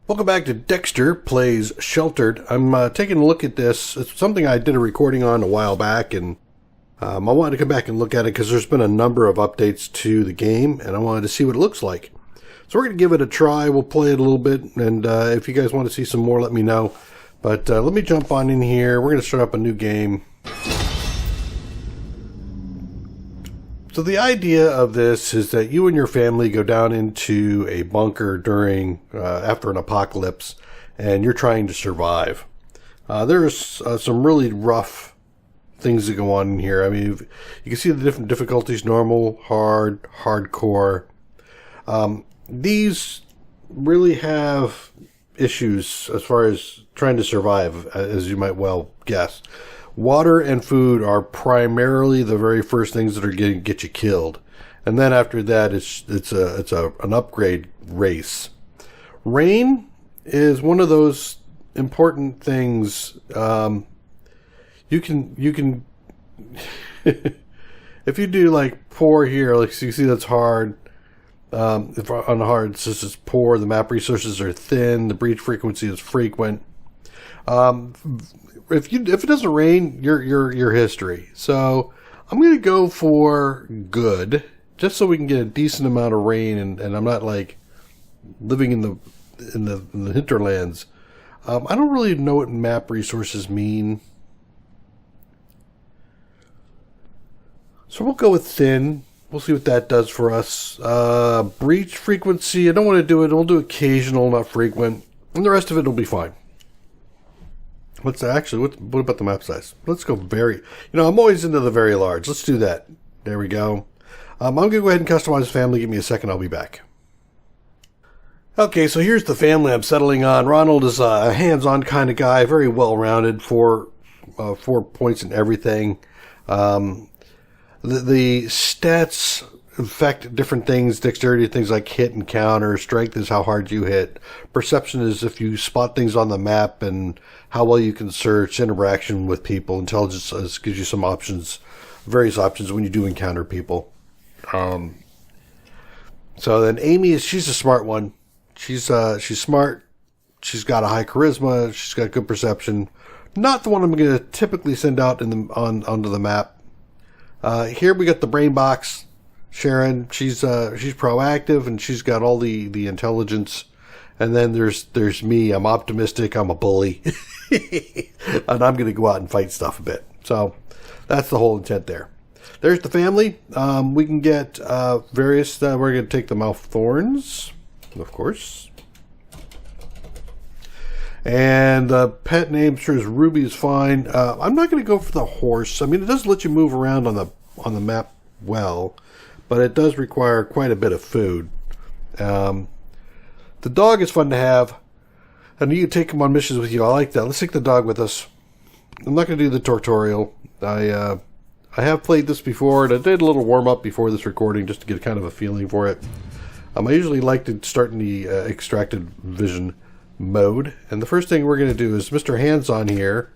Welcome back to Dexter Plays Sheltered. I'm taking a look at this. It's something I did a recording on a while back, and I wanted to come back and look at it because there's been a number of updates to the game, and I wanted to see what it looks like. So we're going to give it a try. We'll play it a little bit, and if you guys want to see some more, let me know. But let me jump on in here. We're going to start up a new game. So the idea of this is that you and your family go down into a bunker during after an apocalypse, and you're trying to survive. There's some really rough things that go on in here. I mean, you can see the different difficulties: normal, hard, hardcore. These really have issues as far as trying to survive, as you might well guess. Water and food are primarily the very first things that are going to get you killed, and then after that, it's an upgrade race. Rain is one of those important things. You can if you do like poor here, like so you see that's hard. If on hard, this is poor. The map resources are thin. The breach frequency is frequent. If it doesn't rain, you're history. So I'm going to go for good, just so we can get a decent amount of rain, and I'm not like living in the hinterlands. I don't really know what map resources mean, so we'll go with thin. We'll see what that does for us. Breach frequency, I don't want to do it. We'll do occasional, not frequent, and the rest of it will be fine. What about the map size? Let's go I'm always into the very large. Let's do that. There we go. I'm going to go ahead and customize the family. Give me a second. I'll be back. Okay, so here's the family I'm settling on. Ronald is a hands-on kind of guy, very well-rounded, 4 points in everything. The stats affect different things. Dexterity, things like hit and counter. Strength is how hard you hit. Perception is if you spot things on the map and how well you can search. Interaction with people. Intelligence gives you some options, various options when you do encounter people. So then Amy she's a smart one. She's smart. She's got a high charisma. She's got good perception. Not the one I'm going to typically send out onto the map. Here we got the brain box. Sharon, she's proactive, and she's got all the intelligence. And then there's me. I'm optimistic. I'm a bully, and I'm going to go out and fight stuff a bit. So that's the whole intent there. There's the family. We can get various. We're going to take the mouth thorns, of course. And the pet name sure is Ruby is fine. I'm not going to go for the horse. I mean, it does let you move around on the map well, but it does require quite a bit of food. The dog is fun to have, and you can take him on missions with you. I like that. Let's take the dog with us. I'm not going to do the tutorial. I have played this before, and I did a little warm-up before this recording just to get kind of a feeling for it. I usually like to start in the extracted vision mode, and the first thing we're going to do is Mr. Hands-On here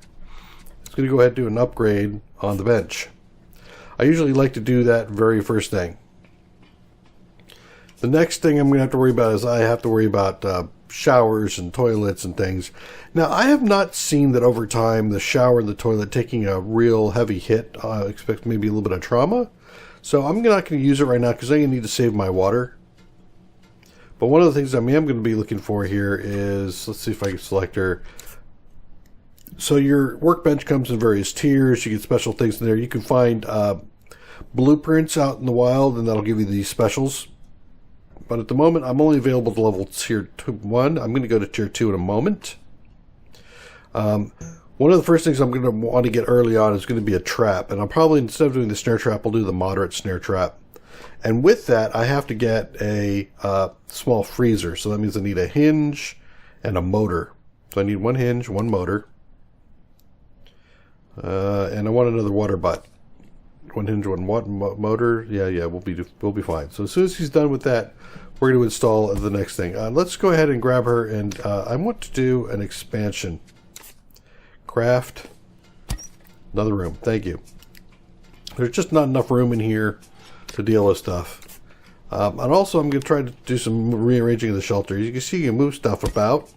is going to go ahead and do an upgrade on the bench. I usually like to do that very first thing. The next thing I'm going to have to worry about is I have to worry about showers and toilets and things. Now, I have not seen that over time the shower and the toilet taking a real heavy hit. I expect maybe a little bit of trauma. So I'm not going to use it right now because I'm going to need to save my water. But one of the things I am going to be looking for here is, let's see if I can select her. So your workbench comes in various tiers. You get special things in there. You can find blueprints out in the wild, and that'll give you these specials. But at the moment, I'm only available to level tier 1. I'm going to go to tier 2 in a moment. One of the first things I'm going to want to get early on is going to be a trap. And I'll probably, instead of doing the snare trap, I'll do the moderate snare trap. And with that, I have to get a small freezer. So that means I need a hinge and a motor. So I need one hinge, one motor. And I want another water butt. One hinge, one motor. Yeah, we'll be fine. So as soon as he's done with that, we're going to install the next thing. Let's go ahead and grab her, and I want to do an expansion. Craft. Another room. Thank you. There's just not enough room in here to deal with stuff. And also I'm going to try to do some rearranging of the shelter. You can see you can move stuff about.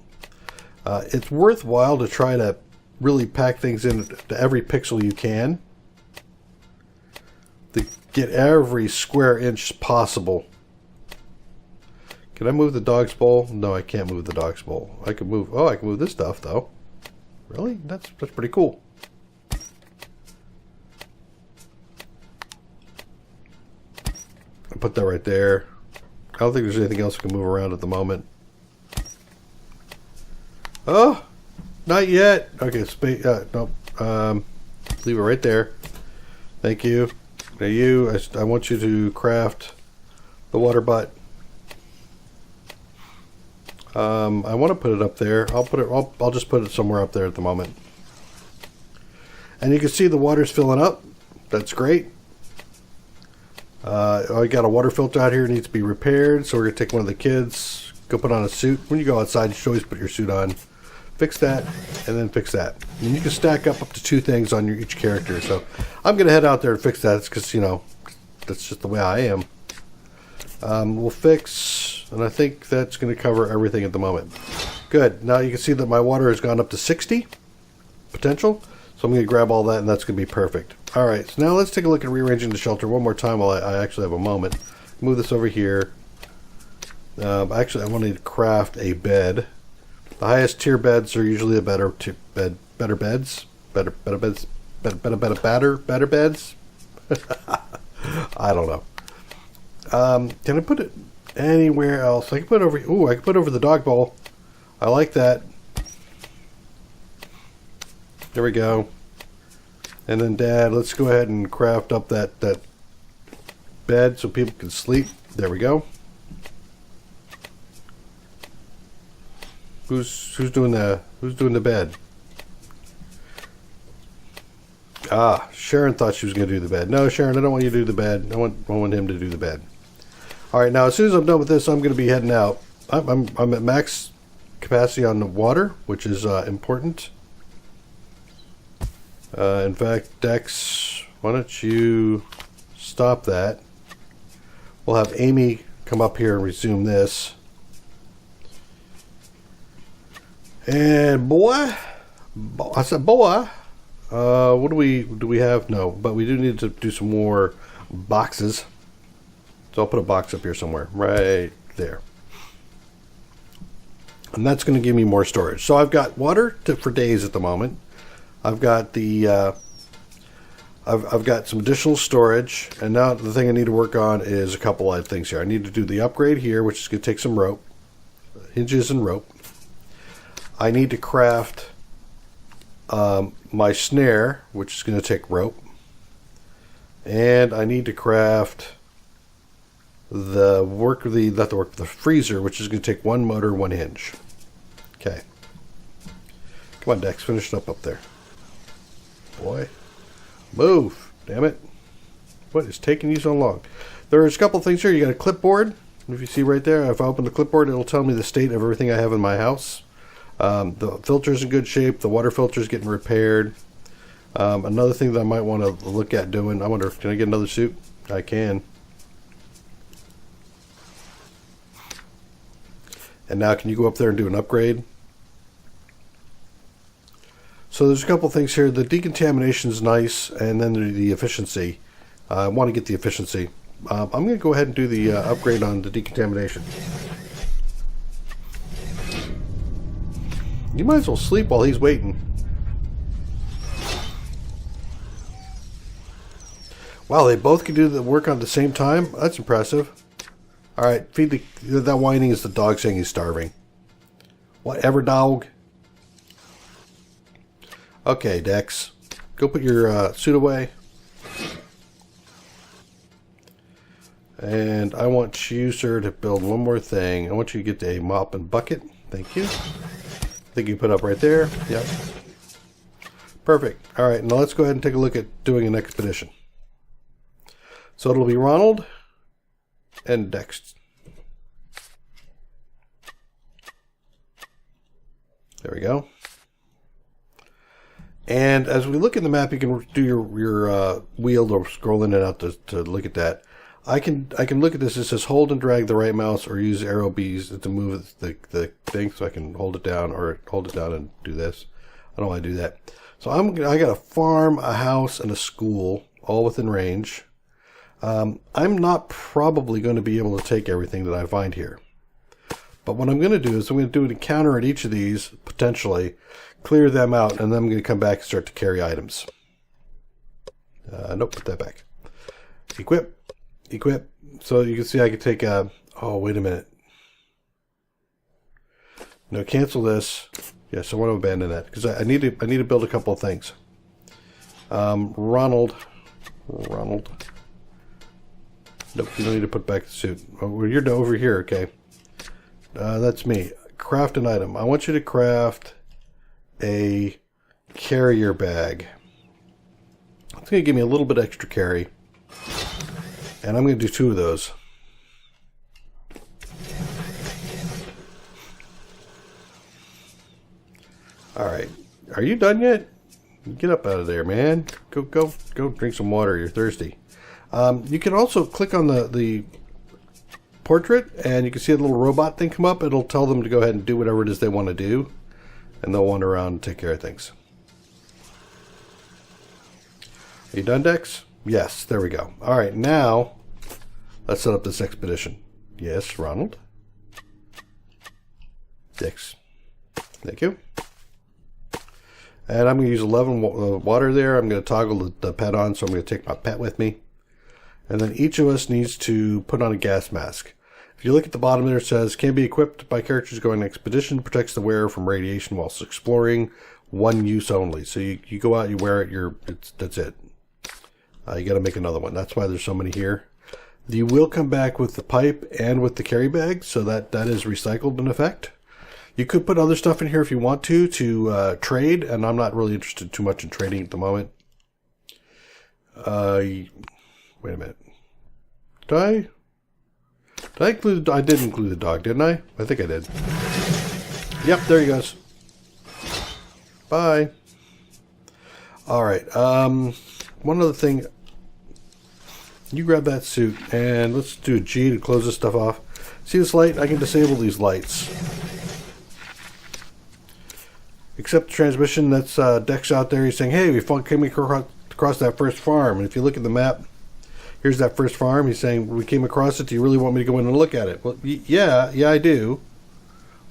It's worthwhile to try to really pack things into every pixel you can to get every square inch possible. Can I move the dog's bowl? No, I can't move the dog's bowl. I can move. Oh, I can move this stuff though. Really? That's pretty cool. I put that right there. I don't think there's anything else I can move around at the moment. Oh, not yet. Okay, nope. Leave it right there. Thank you. Now I want you to craft the water butt. I want to put it up there. I'll just put it somewhere up there at the moment. And you can see the water's filling up. That's great. I got a water filter out here. It needs to be repaired. So we're going to take one of the kids, go put on a suit. When you go outside, you should always put your suit on. Fix that, and then fix that. And you can stack up to 2 things on each character. So I'm going to head out there and fix that. It's because, you know, that's just the way I am. We'll fix, and I think that's going to cover everything at the moment. Good. Now you can see that my water has gone up to 60 potential. So I'm going to grab all that, and that's going to be perfect. All right, so now let's take a look at rearranging the shelter one more time while I actually have a moment. Move this over here. Actually, I want to craft a bed. The highest tier beds are usually the better beds. Better beds. I don't know. Can I put it anywhere else? I can put it over. Ooh, I can put it over the dog bowl. I like that. There we go. And then, Dad, let's go ahead and craft up that bed so people can sleep. There we go. Who's doing the bed? Ah, Sharon thought she was going to do the bed. No, Sharon, I don't want you to do the bed. I want him to do the bed. All right, now as soon as I'm done with this, I'm going to be heading out. I'm at max capacity on the water, which is important. In fact, Dex, why don't you stop that? We'll have Amy come up here and resume this. And boy, I said boy. What do we have? No, but we do need to do some more boxes. So I'll put a box up here somewhere, right there. And that's going to give me more storage. So I've got water for days at the moment. I've got the I've got some additional storage, and now the thing I need to work on is a couple of things here. I need to do the upgrade here, which is going to take some rope, hinges and rope. I need to craft my snare, which is going to take rope, and I need to craft the freezer, which is going to take 1 motor, 1 hinge. Okay, come on, Dex, finish it up there. Boy, move! Damn it! What is taking you so long? There's a couple things here. You got a clipboard. If you see right there, if I open the clipboard, it'll tell me the state of everything I have in my house. The filter's in good shape. The water filter's getting repaired. Another thing that I might want to look at doing, I wonder, can I get another suit? I can. And now can you go up there and do an upgrade? So there's a couple things here. The decontamination is nice, and then the efficiency. I want to get the efficiency. I'm going to go ahead and do the upgrade on the decontamination. You might as well sleep while he's waiting. Wow, they both can do the work on the same time? That's impressive. Alright, feed that whining is the dog saying he's starving. Whatever, dog. Okay, Dex. Go put your suit away. And I want you, sir, to build one more thing. I want you to get a mop and bucket. Thank you. I think you put up right there. Yep. Perfect. Alright, now let's go ahead and take a look at doing an expedition. So it'll be Ronald and Dex. There we go. And as we look in the map, you can do your wheel or scroll in and out to look at that. I can look at this. It says hold and drag the right mouse or use arrow Bs to move the thing, so I can hold it down or hold it down and do this. I don't want to do that. So I got a farm, a house, and a school all within range. I'm not probably going to be able to take everything that I find here. But what I'm going to do is I'm going to do an encounter at each of these, potentially, clear them out, and then I'm going to come back and start to carry items. Nope, put that back. Equip. So you can see I can take a... Oh, wait a minute. No, cancel this. Yes, I want to abandon that, because I need to build a couple of things. Ronald. Nope, you don't need to put back the suit. Oh, you're over here, okay. That's me. Craft an item. I want you to craft a carrier bag. It's going to give me a little bit extra carry. And I'm going to do 2 of those. Alright. Are you done yet? Get up out of there, man. Go drink some water. You're thirsty. You can also click on the portrait, and you can see a little robot thing come up. It'll tell them to go ahead and do whatever it is they want to do, and they'll wander around and take care of things. Are you done, Dex? Yes, there we go. Alright, now let's set up this expedition. Yes, Ronald. Dex. Thank you. And I'm going to use 11 water there. I'm going to toggle the pet on, so I'm going to take my pet with me. And then each of us needs to put on a gas mask. If you look at the bottom there, it says, can be equipped by characters going on expedition, protects the wearer from radiation whilst exploring, 1 use only. So you go out, you wear it, that's it. You got to make another one. That's why there's so many here. You will come back with the pipe and with the carry bag, so that is recycled in effect. You could put other stuff in here if you want to trade, and I'm not really interested too much in trading at the moment. Wait a minute. Did I include... I did include the dog, didn't I? I think I did. Yep, there he goes. Bye. Alright, one other thing. You grab that suit, and let's do a G to close this stuff off. See this light? I can disable these lights. Accept the transmission. That's Dex out there. He's saying, hey, we came across that first farm. And if you look at the map, here's that first farm. He's saying, we came across it. Do you really want me to go in and look at it? Well, yeah, I do.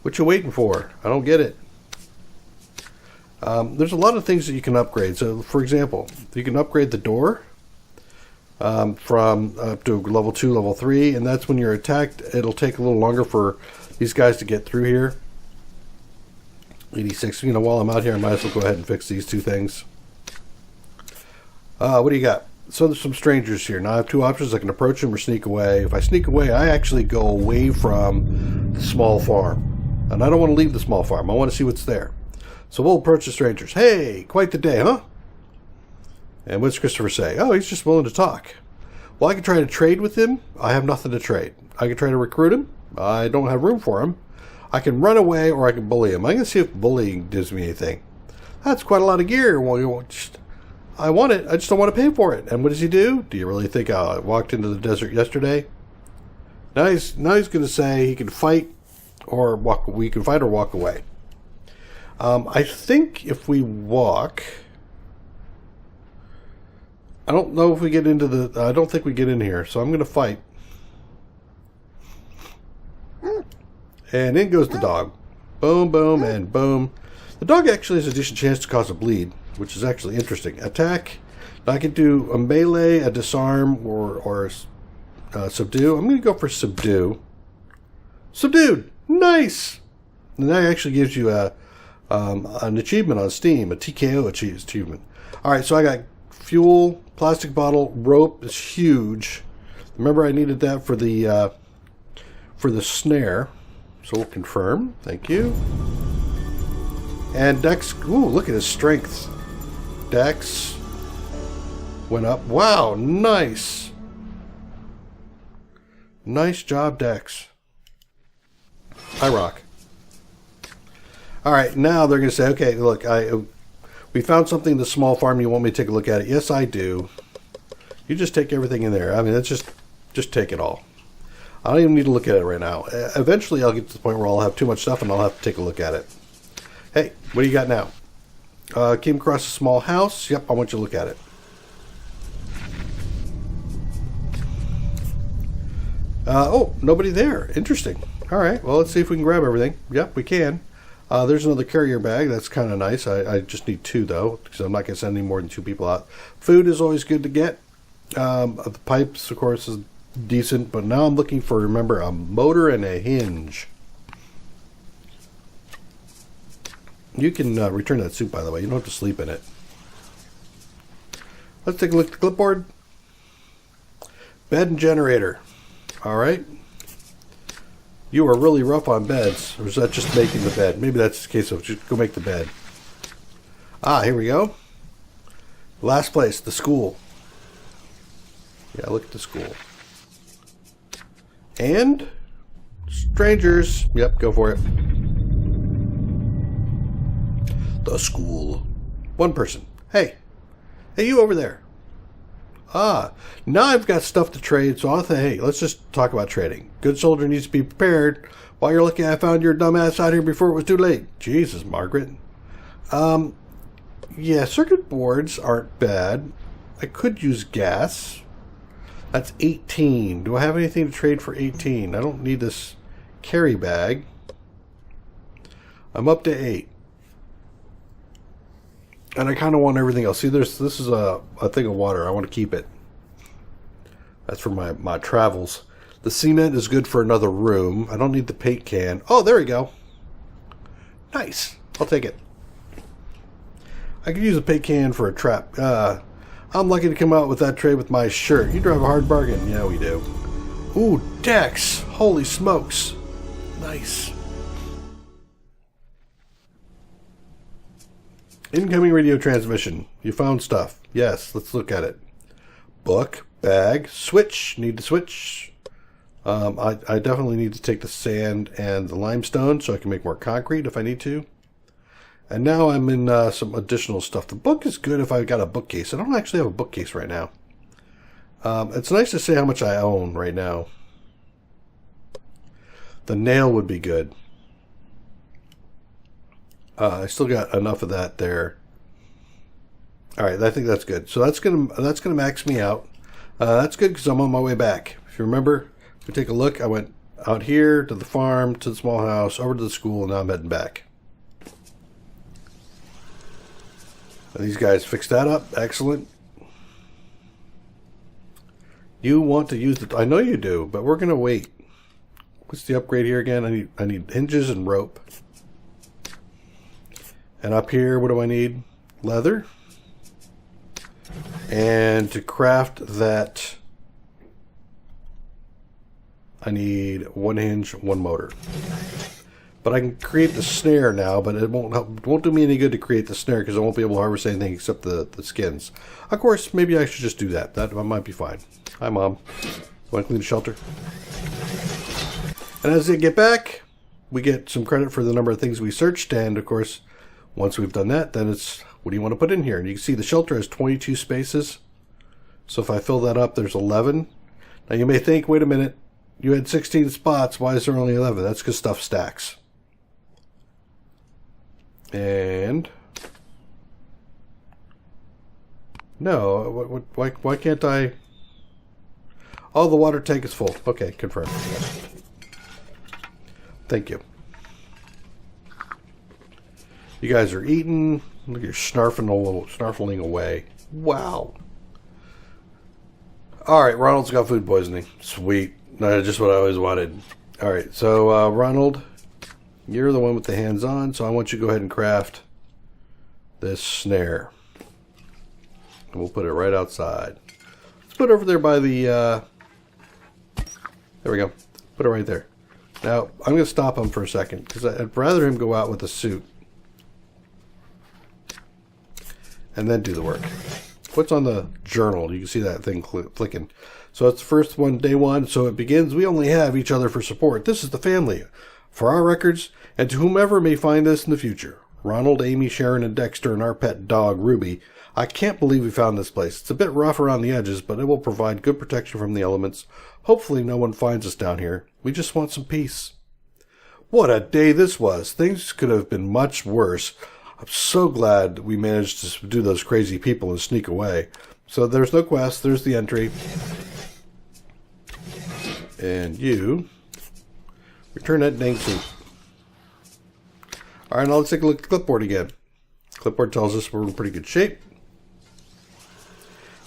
What you waiting for? I don't get it. There's a lot of things that you can upgrade. So, for example, you can upgrade the door from up to level 2, level 3. And that's when you're attacked. It'll take a little longer for these guys to get through here. 86. You know, while I'm out here, I might as well go ahead and fix these 2 things. What do you got? So there's some strangers here. Now I have 2 options. I can approach them or sneak away. If I sneak away, I actually go away from the small farm. And I don't want to leave the small farm. I want to see what's there. So we'll approach the strangers. Hey, quite the day, huh? And what's Christopher say? Oh, he's just willing to talk. Well, I can try to trade with him. I have nothing to trade. I can try to recruit him. I don't have room for him. I can run away or I can bully him. I'm going to see if bullying gives me anything. That's quite a lot of gear. Well, I want it. I just don't want to pay for it. And what does he do? Do you really think I walked into the desert yesterday? Now he's going to say he can fight or walk. We can fight or walk away. I think if we walk, I don't know if we get into the. I don't think we get in here. So I'm going to fight. And in goes the dog. Boom, boom, and boom. The dog actually has a decent chance to cause a bleed, which is actually interesting. Attack. Now I can do a melee, a disarm, or subdue. I'm going to go for subdue. Subdued! Nice! And that actually gives you an achievement on Steam, a TKO achievement. Alright, so I got fuel, plastic bottle, rope is huge. Remember I needed that for the snare. So we'll confirm. Thank you. And Dex, ooh, look at his strength. Dex went up. Wow, nice. Nice job, Dex. I rock. Alright, now they're going to say, okay, look, we found something in the small farm. You want me to take a look at it? Yes, I do. You just take everything in there. I mean, that's just Just take it all. I don't even need to look at it right now. Eventually, I'll get to the point where I'll have too much stuff and I'll have to take a look at it. Hey, what do you got now? Came across a small house. Yep, I want you to look at it. Oh, nobody there. Interesting. All right, well, let's see if we can grab everything. Yep, we can. There's another carrier bag. That's kind of nice. I just need 2, though, because I'm not going to send any more than 2 people out. Food is always good to get. The pipes, of course, is decent, but now I'm looking for, remember, a motor and a hinge. You can return that suit, by the way. You don't have to sleep in it. Let's take a look at the clipboard. Bed and generator. All right. You are really rough on beds. Or is that just making the bed? Maybe that's the case of just go make the bed. Ah, here we go. Last place, the school. Yeah, look at the school. And strangers. Yep, go for it. The school. One person. Hey. Hey, you over there. Ah, now I've got stuff to trade, so I'll say, hey, let's just talk about trading. Good soldier needs to be prepared. While you're looking, I found your dumbass out here before it was too late. Jesus, Margaret. Yeah, circuit boards aren't bad. I could use gas. That's 18. Do I have anything to trade for 18? I don't need this carry bag. I'm up to 8. And I kind of want everything else. See, this is a thing of water. I want to keep it. That's for my travels. The cement is good for another room. I don't need the paint can. Oh, there we go. Nice. I'll take it. I could use a paint can for a trap. I'm lucky to come out with that trade with my shirt. You drive a hard bargain. Yeah, we do. Ooh, Dex. Holy smokes. Nice. Incoming radio transmission. You found stuff. Yes, let's look at it. Book, bag, switch. Need to switch. I definitely need to take the sand and the limestone so I can make more concrete if I need to. And now I'm in some additional stuff. The book is good if I've got a bookcase. I don't actually have a bookcase right now. It's nice to say how much I own right now. The nail would be good. I still got enough of that there. All right, I think that's good. So that's gonna max me out. That's good because I'm on my way back. If you remember, if we take a look, I went out here to the farm, to the small house, over to the school, and now I'm heading back. And these guys fixed that up. Excellent. You want to use the... I know you do, but we're gonna wait. What's the upgrade here again? I need hinges and rope. And up here, what do I need? Leather. And to craft that, I need 1 hinge, 1 motor. But I can create the snare now, but it won't do me any good to create the snare because I won't be able to harvest anything except the skins. Of course, maybe I should just do that. That might be fine. Hi, Mom. Want to clean the shelter? And as they get back, we get some credit for the number of things we searched, and of course, once we've done that, then it's, what do you want to put in here? And you can see the shelter has 22 spaces. So if I fill that up, there's 11. Now you may think, wait a minute, you had 16 spots. Why is there only 11? That's because stuff stacks. And no, why can't I? Oh, the water tank is full. Okay, confirmed. Thank you. You guys are eating. Look, you're snarfling away. Wow. All right, Ronald's got food poisoning. Sweet. No, just what I always wanted. All right, so Ronald, you're the one with the hands on, so I want you to go ahead and craft this snare. And we'll put it right outside. Let's put it over there by the... there we go. Put it right there. Now, I'm going to stop him for a second, because I'd rather him go out with a suit. And then do the work. What's on the journal? You can see that thing flicking. So it's the first one, day 1. So it begins, we only have each other for support. This is the family. For our records, and to whomever may find us in the future. Ronald, Amy, Sharon, and Dexter, and our pet dog, Ruby. I can't believe we found this place. It's a bit rough around the edges, but it will provide good protection from the elements. Hopefully no one finds us down here. We just want some peace. What a day this was. Things could have been much worse. I'm so glad we managed to do those crazy people and sneak away. So there's no quest. There's the entry. And you return that dang suit. Alright, now let's take a look at the clipboard again. Clipboard tells us we're in pretty good shape.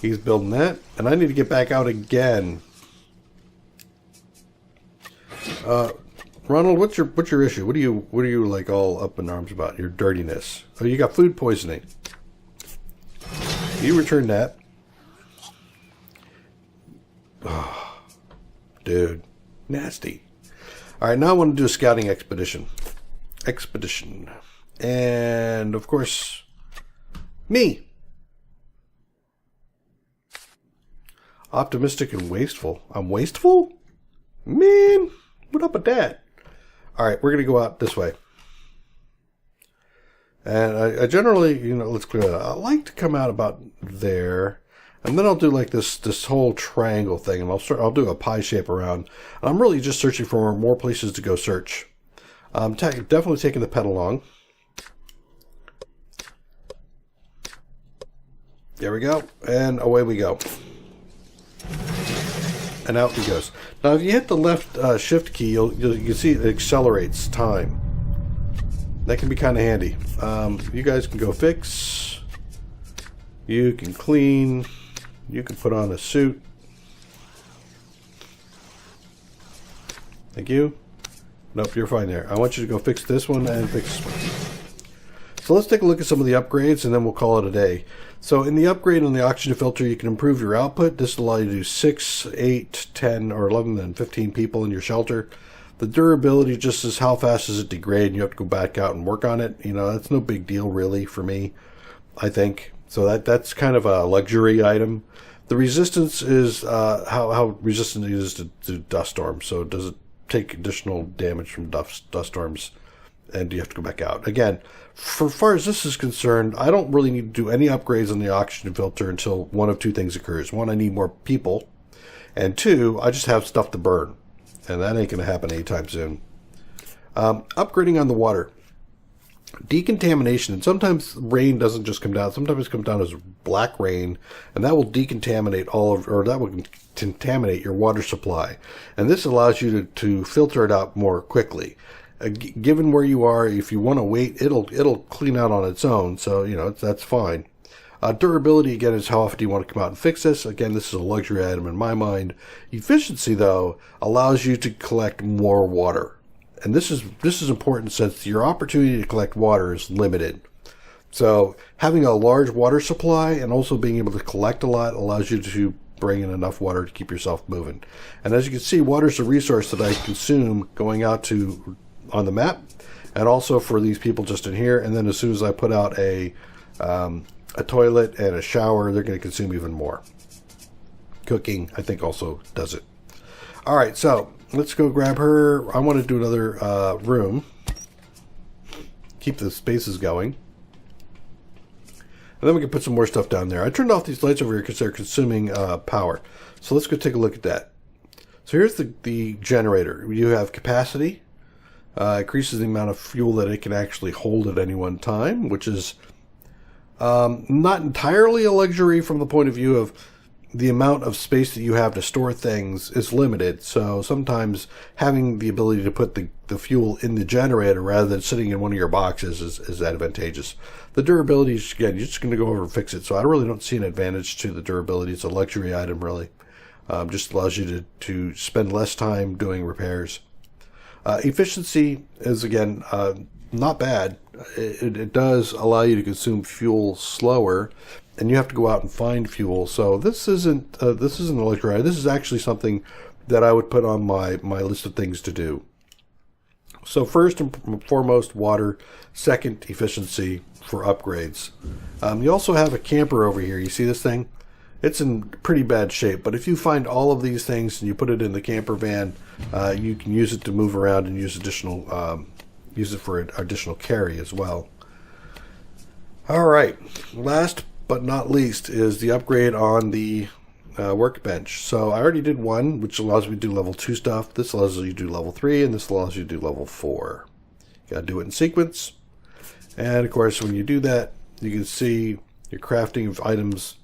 He's building that. And I need to get back out again. Ronald, what's your issue? What are you like all up in arms about? Your dirtiness. Oh, you got food poisoning. You return that. Oh, dude. Nasty. Alright, now I want to do a scouting expedition. And, of course, me. Optimistic and wasteful. I'm wasteful? Man, what up with that? Alright, we're going to go out this way. And I generally, let's clear that out. I like to come out about there. And then I'll do like this whole triangle thing. And I'll do a pie shape around. And I'm really just searching for more places to go search. I'm definitely taking the pet along. There we go. And away we go. And out he goes. Now, if you hit the left shift key, you can see it accelerates time. That can be kind of handy. You guys can go fix. You can clean. You can put on a suit. Thank you. Nope, you're fine there. I want you to go fix this one and fix this one. So let's take a look at some of the upgrades and then we'll call it a day. So in the upgrade on the oxygen filter, you can improve your output. This will allow you to do 6, 8, 10, or 11, and 15 people in your shelter. The durability just is how fast does it degrade, and you have to go back out and work on it. That's no big deal really for me, I think. So that's kind of a luxury item. The resistance is how resistant it is to dust storms. So does it take additional damage from dust storms, and you have to go back out. Again, for far as this is concerned, I don't really need to do any upgrades on the oxygen filter until one of two things occurs. One, I need more people, and two, I just have stuff to burn, and that ain't going to happen anytime soon. Upgrading on the water. Decontamination, and sometimes rain doesn't just come down. Sometimes it comes down as black rain, and that will decontaminate that will contaminate your water supply. And this allows you to filter it out more quickly. Given where you are, if you want to wait, it'll clean out on its own. So that's fine. Durability again is how often do you want to come out and fix this. Again, this is a luxury item in my mind. Efficiency though allows you to collect more water. And this is important since your opportunity to collect water is limited. So having a large water supply and also being able to collect a lot allows you to bring in enough water to keep yourself moving. And as you can see, water is a resource that I consume going out to on the map, and also for these people just in here. And then as soon as I put out a toilet and a shower, they're going to consume even more. Cooking, I think, also does it. All right, so let's go grab her. I want to do another room. Keep the spaces going. And then we can put some more stuff down there. I turned off these lights over here because they're consuming power. So let's go take a look at that. So here's the generator. You have capacity. Increases the amount of fuel that it can actually hold at any one time, which is not entirely a luxury from the point of view of the amount of space that you have to store things is limited. So sometimes having the ability to put the fuel in the generator rather than sitting in one of your boxes is advantageous. The durability is, again, you're just going to go over and fix it. So I really don't see an advantage to the durability. It's a luxury item, really. Just allows you to spend less time doing repairs. Efficiency is, again, not bad. It does allow you to consume fuel slower, and you have to go out and find fuel. So this isn't a luxury. This is actually something that I would put on my list of things to do. So first and foremost, water. Second, efficiency for upgrades. You also have a camper over here. You see this thing? It's in pretty bad shape, but if you find all of these things and you put it in the camper van, you can use it to move around and use it for additional carry as well. All right, last but not least is the upgrade on the workbench. So I already did one, which allows me to do level 2 stuff. This allows you to do level 3, and this allows you to do level 4. You gotta do it in sequence. And of course, when you do that, you can see your crafting of items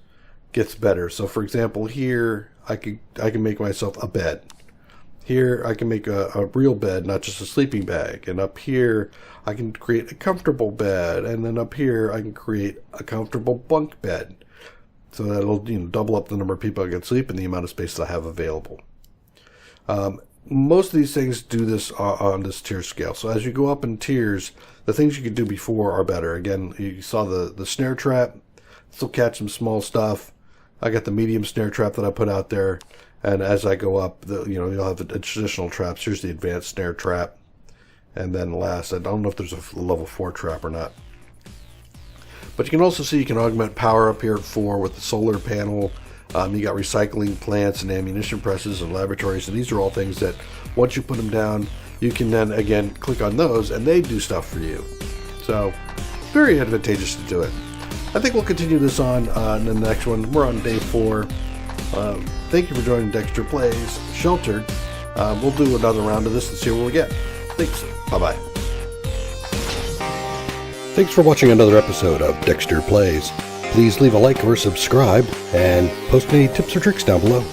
gets better. So for example, here I can make myself a bed. Here I can make a real bed, not just a sleeping bag. And up here I can create a comfortable bed, and then up here I can create a comfortable bunk bed. So that'll double up the number of people I can sleep and the amount of space that I have available. Most of these things do this on this tier scale. So as you go up in tiers, the things you could do before are better. Again, you saw the snare trap. Still catch some small stuff. I got the medium snare trap that I put out there. And as I go up, you'll have the traditional traps. Here's the advanced snare trap. And then last, I don't know if there's a level 4 trap or not. But you can also see you can augment power up here at 4 with the solar panel. You got recycling plants and ammunition presses and laboratories. And these are all things that once you put them down, you can then again click on those and they do stuff for you. So very advantageous to do it. I think we'll continue this on in the next one. We're on day 4. Thank you for joining Dexter Plays Sheltered. We'll do another round of this and see what we get. Thanks. Bye-bye. Thanks for watching another episode of Dexter Plays. Please leave a like or subscribe and post any tips or tricks down below.